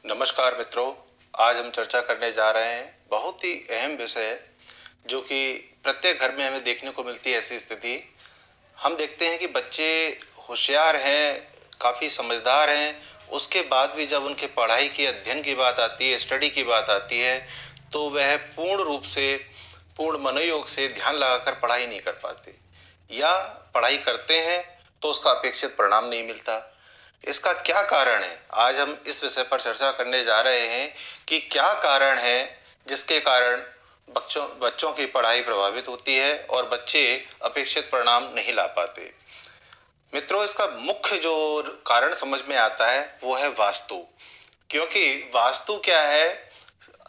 नमस्कार मित्रों। आज हम चर्चा करने जा रहे हैं बहुत ही अहम विषय, जो कि प्रत्येक घर में हमें देखने को मिलती है। ऐसी स्थिति हम देखते हैं कि बच्चे होशियार हैं, काफ़ी समझदार हैं, उसके बाद भी जब उनके पढ़ाई की, अध्ययन की बात आती है, स्टडी की बात आती है, तो वह पूर्ण रूप से, पूर्ण मनोयोग से ध्यान लगाकर पढ़ाई नहीं कर पाते, या पढ़ाई करते हैं तो उसका अपेक्षित परिणाम नहीं मिलता। इसका क्या कारण है? आज हम इस विषय पर चर्चा करने जा रहे हैं कि क्या कारण है जिसके कारण बच्चों बच्चों की पढ़ाई प्रभावित होती है और बच्चे अपेक्षित परिणाम नहीं ला पाते। मित्रों, इसका मुख्य जो कारण समझ में आता है वो है वास्तु। क्योंकि वास्तु क्या है,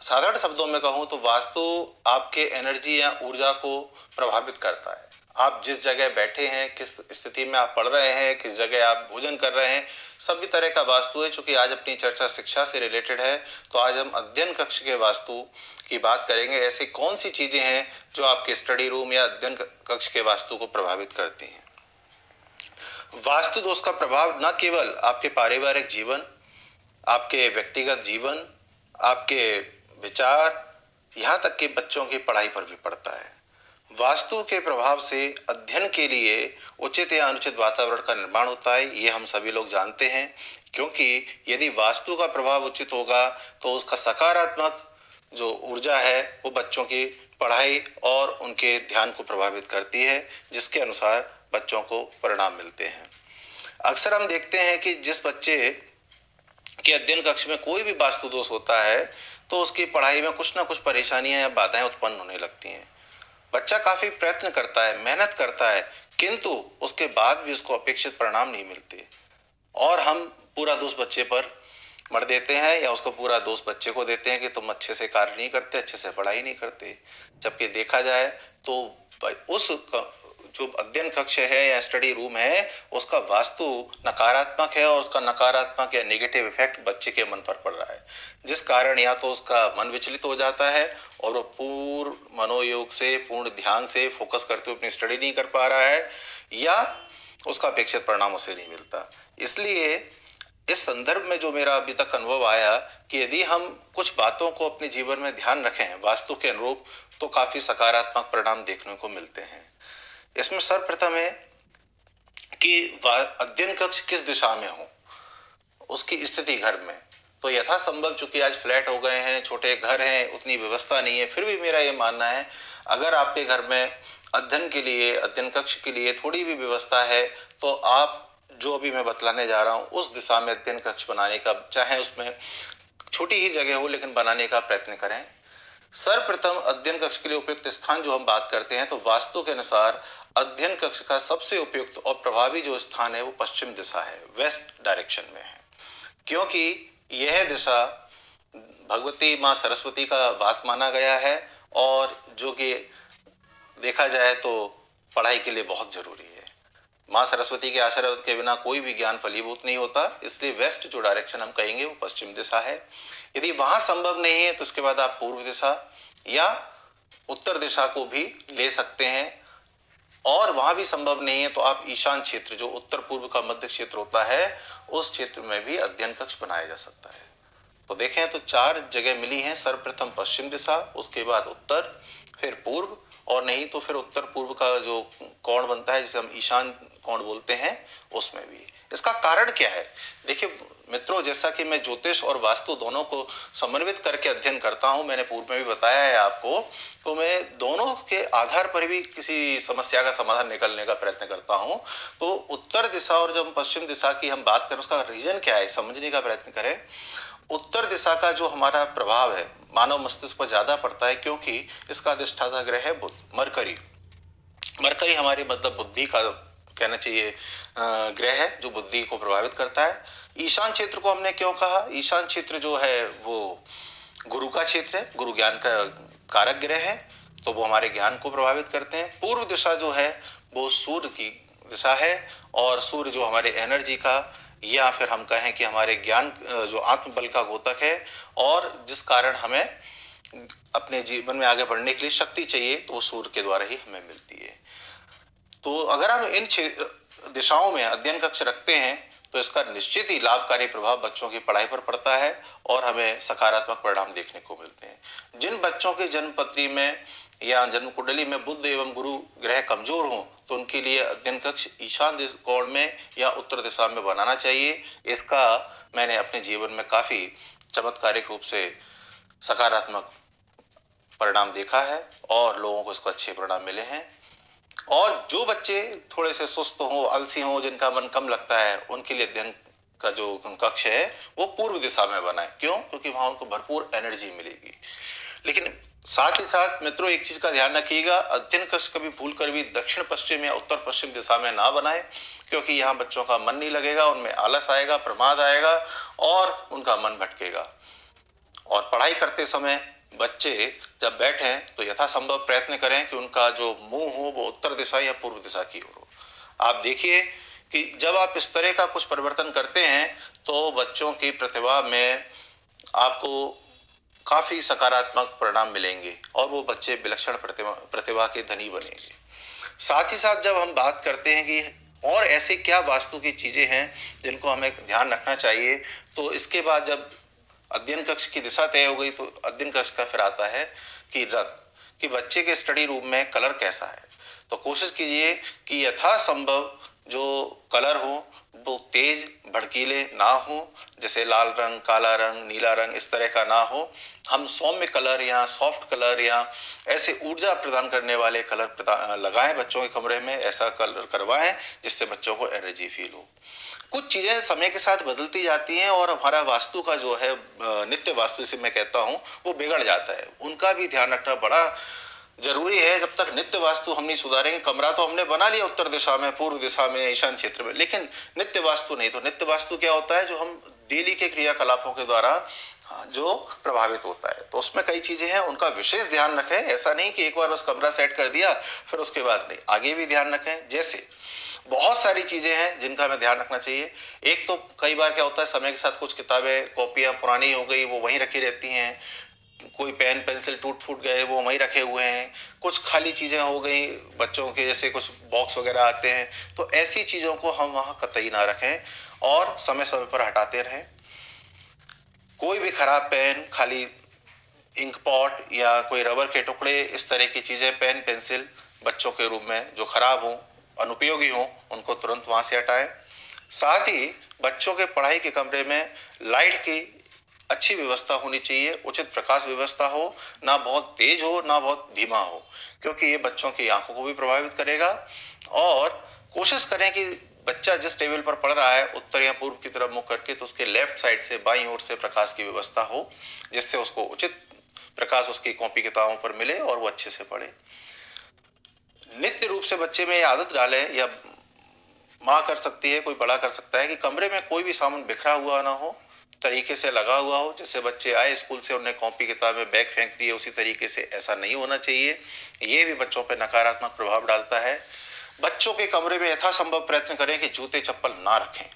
साधारण शब्दों में कहूं तो वास्तु आपके एनर्जी या ऊर्जा को प्रभावित करता है। आप जिस जगह बैठे हैं, किस स्थिति में आप पढ़ रहे हैं, किस जगह आप भोजन कर रहे हैं, सभी तरह का वास्तु है। चूंकि आज अपनी चर्चा शिक्षा से रिलेटेड है, तो आज हम अध्ययन कक्ष के वास्तु की बात करेंगे। ऐसी कौन सी चीजें हैं जो आपके स्टडी रूम या अध्ययन कक्ष के वास्तु को प्रभावित करती हैं। वास्तु दोष का प्रभाव न केवल आपके पारिवारिक जीवन, आपके व्यक्तिगत जीवन, आपके विचार, यहाँ तक कि बच्चों की पढ़ाई पर भी पड़ता है। वास्तु के प्रभाव से अध्ययन के लिए उचित या अनुचित वातावरण का निर्माण होता है, ये हम सभी लोग जानते हैं। क्योंकि यदि वास्तु का प्रभाव उचित होगा तो उसका सकारात्मक जो ऊर्जा है वो बच्चों की पढ़ाई और उनके ध्यान को प्रभावित करती है, जिसके अनुसार बच्चों को परिणाम मिलते हैं। अक्सर हम देखते हैं कि जिस बच्चे के अध्ययन कक्ष में कोई भी वास्तु दोष होता है तो उसकी पढ़ाई में कुछ ना कुछ परेशानियां या बाधाएं उत्पन्न होने लगती हैं। बच्चा काफी प्रयत्न करता है, मेहनत करता है, किंतु उसके बाद भी उसको अपेक्षित परिणाम नहीं मिलते, और हम पूरा दोष बच्चे पर मढ़ देते हैं या उसको पूरा दोष बच्चे को देते हैं कि तुम अच्छे से कार्य नहीं करते, अच्छे से पढ़ाई नहीं करते। जबकि देखा जाए तो उस जो अध्ययन कक्ष है या स्टडी रूम है, उसका वास्तु नकारात्मक है और उसका नकारात्मक या नेगेटिव इफेक्ट बच्चे के मन पर पड़ रहा है, जिस कारण या तो उसका मन विचलित हो जाता है और वो पूर्ण मनोयोग से, पूर्ण ध्यान से फोकस करते हुए अपनी स्टडी नहीं कर पा रहा है, या उसका अपेक्षित परिणाम उसे नहीं मिलता। इसलिए इस संदर्भ में जो मेरा अभी तक अनुभव आया कि यदि हम कुछ बातों को अपने जीवन में ध्यान रखें वास्तु के अनुरूप, तो काफी सकारात्मक परिणाम देखने को मिलते हैं। इसमें सर्वप्रथम है कि अध्ययन कक्ष किस दिशा में हो, उसकी स्थिति घर में। तो यथासंभव, चूंकि आज फ्लैट हो गए हैं, छोटे घर हैं, उतनी व्यवस्था नहीं है, फिर भी मेरा ये मानना है अगर आपके घर में अध्ययन के लिए, अध्ययन कक्ष के लिए थोड़ी भी व्यवस्था है, तो आप जो अभी मैं बतलाने जा रहा हूँ उस दिशा में अध्ययन कक्ष बनाने का, चाहे उसमें छोटी ही जगह हो लेकिन बनाने का प्रयत्न करें। सर्वप्रथम अध्ययन कक्ष के लिए उपयुक्त स्थान जो हम बात करते हैं, तो वास्तु के अनुसार अध्ययन कक्ष का सबसे उपयुक्त और प्रभावी जो स्थान है वो पश्चिम दिशा है, वेस्ट डायरेक्शन में है। क्योंकि यह दिशा भगवती माँ सरस्वती का वास माना गया है, और जो कि देखा जाए तो पढ़ाई के लिए बहुत जरूरी है। माँ सरस्वती के आशीर्वाद के बिना कोई भी ज्ञान फलीभूत नहीं होता, इसलिए वेस्ट जो डायरेक्शन हम कहेंगे वो पश्चिम दिशा है। यदि वहां संभव नहीं है तो उसके बाद आप पूर्व दिशा या उत्तर दिशा को भी ले सकते हैं, और वहां भी संभव नहीं है तो आप ईशान क्षेत्र, जो उत्तर पूर्व का मध्य क्षेत्र होता है, उस क्षेत्र में भी अध्ययन कक्ष बनाया जा सकता है। तो देखें तो 4 जगह मिली हैं। सर्वप्रथम पश्चिम दिशा, उसके बाद उत्तर, फिर पूर्व, और नहीं तो फिर उत्तर पूर्व का जो कोण बनता है जिसे हम ईशान कोण बोलते हैं, उसमें भी। इसका कारण क्या है? देखिए मित्रों, जैसा कि मैं ज्योतिष और वास्तु दोनों को समन्वित करके अध्ययन करता हूं, मैंने पूर्व में भी बताया है आपको, तो मैं दोनों के आधार पर भी किसी समस्या का समाधान निकालने का प्रयत्न करता हूं। तो उत्तर दिशा और जब पश्चिम दिशा की हम बात करें, उसका रीजन क्या है समझने का प्रयत्न करें। उत्तर दिशा का जो हमारा प्रभाव है मानव मस्तिष्क पर ज्यादा पड़ता है, क्योंकि इसका अधिष्ठाता ग्रह है बुध, मरकरी। मरकरी हमारी मतलब बुद्धि का कहना चाहिए ग्रह है, जो बुद्धि को प्रभावित करता है। ईशान क्षेत्र को हमने क्यों कहा? ईशान क्षेत्र जो है वो गुरु का क्षेत्र है, गुरु ज्ञान का कारक ग्रह है, तो वो हमारे ज्ञान को प्रभावित करते हैं। पूर्व दिशा जो है वो सूर्य की दिशा है, और सूर्य जो हमारे एनर्जी का, या फिर हम कहें कि हमारे ज्ञान जो आत्मबल का द्योतक है, और जिस कारण हमें अपने जीवन में आगे बढ़ने के लिए शक्ति चाहिए, तो वो सूर्य के द्वारा ही हमें मिलती है। तो अगर हम इन दिशाओं में अध्ययन कक्ष रखते हैं तो इसका निश्चित ही लाभकारी प्रभाव बच्चों की पढ़ाई पर पड़ता है और हमें सकारात्मक परिणाम देखने को मिलते हैं। जिन बच्चों की जन्म पत्री में या जन्म कुंडली में बुध एवं गुरु ग्रह कमजोर हों तो उनके लिए अध्ययन कक्ष ईशान कोण में या उत्तर दिशा में बनाना चाहिए। इसका मैंने अपने जीवन में काफी चमत्कारिक रूप से सकारात्मक परिणाम देखा है और लोगों को इसको अच्छे परिणाम मिले हैं। और जो बच्चे थोड़े से सुस्त हो, आलसी हो, जिनका मन कम लगता है, उनके लिए अध्ययन का जो कक्ष है वो पूर्व दिशा में बनाए। क्यों? क्योंकि वहां उनको भरपूर एनर्जी मिलेगी। लेकिन साथ ही साथ मित्रों एक चीज का ध्यान रखिएगा, अध्ययन कक्ष कभी भूल कर भी दक्षिण पश्चिम या उत्तर पश्चिम दिशा में ना बनाए, क्योंकि यहाँ बच्चों का मन नहीं लगेगा, उनमें आलस आएगा, प्रमाद आएगा और उनका मन भटकेगा। और पढ़ाई करते समय बच्चे जब बैठे तो यथासंभव प्रयत्न करें कि उनका जो मुंह हो वो उत्तर दिशा या पूर्व दिशा की ओर हो। आप देखिए कि जब आप इस तरह का कुछ परिवर्तन करते हैं तो बच्चों की प्रतिभा में आपको काफी सकारात्मक परिणाम मिलेंगे और वो बच्चे विलक्षण प्रतिभा के धनी बनेंगे। साथ ही साथ जब हम बात करते हैं कि और ऐसे क्या वास्तु की चीजें हैं जिनको हमें ध्यान रखना चाहिए, तो इसके बाद जब अध्ययन कक्ष की दिशा तय हो गई तो अध्ययन कक्ष का फिर आता है कि रंग, कि बच्चे के स्टडी रूम में कलर कैसा है। तो कोशिश कीजिए कि यथासंभव जो कलर हो वो तेज भड़कीले ना हो, जैसे लाल रंग, काला रंग, नीला रंग इस तरह का ना हो। हम सौम्य कलर या सॉफ्ट कलर या ऐसे ऊर्जा प्रदान करने वाले कलर लगाएं बच्चों के कमरे में, ऐसा कलर करवाएं जिससे बच्चों को एनर्जी फील हो। कुछ चीजें समय के साथ बदलती जाती हैं और हमारा वास्तु का जो है नित्य वास्तु इसे मैं कहता हूं वो बिगड़ जाता है, उनका भी ध्यान रखना बड़ा जरूरी है। जब तक नित्य वास्तु हम नहीं सुधारेंगे, कमरा तो हमने बना लिया उत्तर दिशा में, पूर्व दिशा में, ईशान क्षेत्र में, लेकिन नित्य वास्तु नहीं। तो नित्य वास्तु क्या होता है? जो हम डेली के क्रियाकलापों के द्वारा जो प्रभावित होता है, तो उसमें कई चीजें हैं, उनका विशेष ध्यान रखें। ऐसा नहीं कि एक बार बस कमरा सेट कर दिया फिर उसके बाद नहीं, आगे भी ध्यान रखें। जैसे बहुत सारी चीजें हैं जिनका हमें ध्यान रखना चाहिए। एक तो कई बार क्या होता है, समय के साथ कुछ किताबें कॉपियां पुरानी हो गई वो वहीं रखी रहती हैं, कोई पेन पेंसिल टूट फूट गए वो वहीं रखे हुए हैं, कुछ खाली चीजें हो गई बच्चों के, जैसे कुछ बॉक्स वगैरह आते हैं, तो ऐसी चीजों को हम वहां कतई ना रखें और समय समय पर हटाते रहें। कोई भी खराब पेन, खाली इंक पॉट या कोई रबर के टुकड़े, इस तरह की चीजें, पेन पेंसिल बच्चों के रूम में जो खराब हो, अनुपयोगी हो, उनको तुरंत वहां से हटाएं। साथ ही बच्चों के पढ़ाई के कमरे में लाइट की अच्छी व्यवस्था होनी चाहिए, उचित प्रकाश व्यवस्था हो, ना बहुत तेज हो ना बहुत धीमा हो, क्योंकि ये बच्चों की आंखों को भी प्रभावित करेगा। और कोशिश करें कि बच्चा जिस टेबल पर पढ़ रहा है उत्तर या पूर्व की तरफ मुख करके, तो उसके लेफ्ट साइड से बाईं ओर से प्रकाश की व्यवस्था हो, जिससे उसको उचित प्रकाश उसकी कॉपी किताबों पर मिले और वो अच्छे से पढ़े। नित्य रूप से बच्चे में ये आदत डालें, या माँ कर सकती है, कोई बड़ा कर सकता है, कि कमरे में कोई भी सामान बिखरा हुआ ना हो, तरीके से लगा हुआ हो। जैसे बच्चे आए स्कूल से, उन्हें कॉपी किताब में बैग फेंक दिए, उसी तरीके से ऐसा नहीं होना चाहिए। ये भी बच्चों पर नकारात्मक प्रभाव डालता है। बच्चों के कमरे में यथासंभव प्रयत्न करें कि जूते चप्पल ना रखें।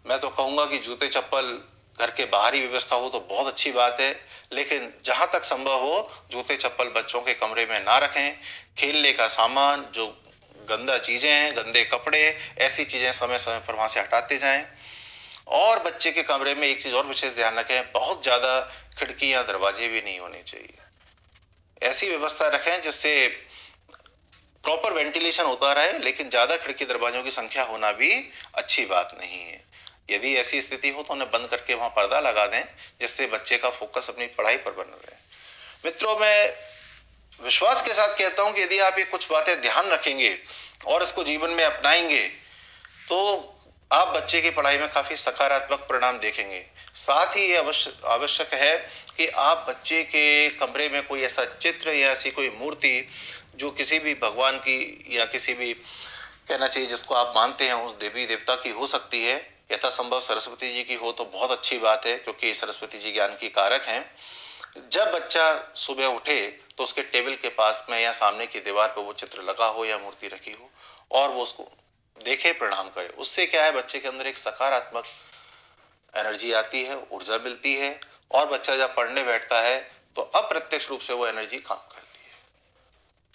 मैं तो कहूंगा कि जूते चप्पल घर के बाहर ही व्यवस्था हो तो बहुत अच्छी बात है, लेकिन जहां तक संभव हो जूते चप्पल बच्चों के कमरे में ना रखें। खेलने का सामान, जो गंदा चीजें हैं, गंदे कपड़े, ऐसी चीजें समय समय पर वहां से हटाते जाएं। और बच्चे के कमरे में एक चीज और विशेष ध्यान रखें, बहुत ज्यादा खिड़की या दरवाजे भी नहीं होने चाहिए। ऐसी व्यवस्था रखें जिससे प्रॉपर वेंटिलेशन होता रहे, लेकिन ज्यादा खिड़की दरवाजों की संख्या होना भी अच्छी बात नहीं है। यदि ऐसी स्थिति हो तो उन्हें बंद करके वहां पर्दा लगा दें, जिससे बच्चे का फोकस अपनी पढ़ाई पर बना रहे। मित्रों, मैं विश्वास के साथ कहता हूं कि यदि आप ये कुछ बातें ध्यान रखेंगे और इसको जीवन में अपनाएंगे तो आप बच्चे की पढ़ाई में काफी सकारात्मक परिणाम देखेंगे। साथ ही ये आवश्यक है कि आप बच्चे के कमरे में कोई ऐसा चित्र या ऐसी कोई मूर्ति जो किसी भी भगवान की या किसी भी, कहना चाहिए, जिसको आप मानते हैं उस देवी देवता की हो सकती है, यथासंभव सरस्वती जी की हो तो बहुत अच्छी बात है, क्योंकि सरस्वती जी ज्ञान की कारक हैं। जब बच्चा सुबह उठे तो उसके टेबल के पास में या सामने की दीवार पर वो चित्र लगा हो या मूर्ति रखी हो और वो उसको देखे, प्रणाम करे। उससे क्या है, बच्चे के अंदर एक सकारात्मक एनर्जी आती है, ऊर्जा मिलती है, और बच्चा जब पढ़ने बैठता है तो अप्रत्यक्ष रूप से वो एनर्जी काम करती है।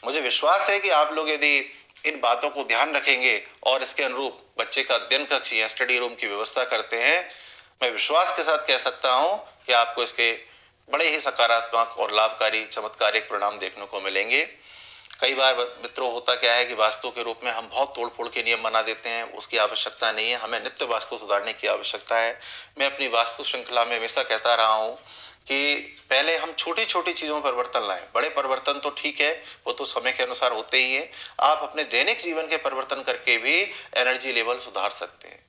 मुझे विश्वास है कि आप लोग यदि इन बातों को ध्यान रखेंगे और इसके अनुरूप बच्चे का अध्ययन कक्ष या स्टडी रूम की व्यवस्था करते हैं, मैं विश्वास के साथ कह सकता हूं कि आपको इसके बड़े ही सकारात्मक और लाभकारी चमत्कारिक परिणाम देखने को मिलेंगे। कई बार मित्रों होता क्या है कि वास्तु के रूप में हम बहुत तोड़ फोड़ के नियम बना देते हैं, उसकी आवश्यकता नहीं है, हमें नित्य वास्तु सुधारने की आवश्यकता है। मैं अपनी वास्तु श्रृंखला में हमेशा कहता रहा हूं कि पहले हम छोटी छोटी चीजों में परिवर्तन लाएं। बड़े परिवर्तन तो ठीक है, वो तो समय के अनुसार होते ही हैं। आप अपने दैनिक जीवन के परिवर्तन करके भी एनर्जी लेवल सुधार सकते हैं।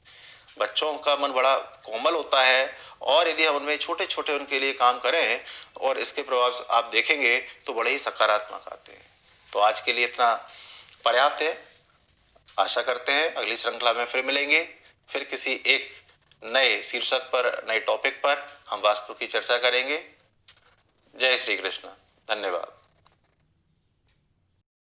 बच्चों का मन बड़ा कोमल होता है और यदि हम उनमें छोटे छोटे उनके लिए काम करें और इसके प्रभाव आप देखेंगे तो बड़े ही सकारात्मक आते हैं। तो आज के लिए इतना पर्याप्त है। आशा करते हैं अगली श्रृंखला में फिर मिलेंगे, फिर किसी एक नए शीर्षक पर, नए टॉपिक पर हम वास्तु की चर्चा करेंगे। जय श्री कृष्ण। धन्यवाद।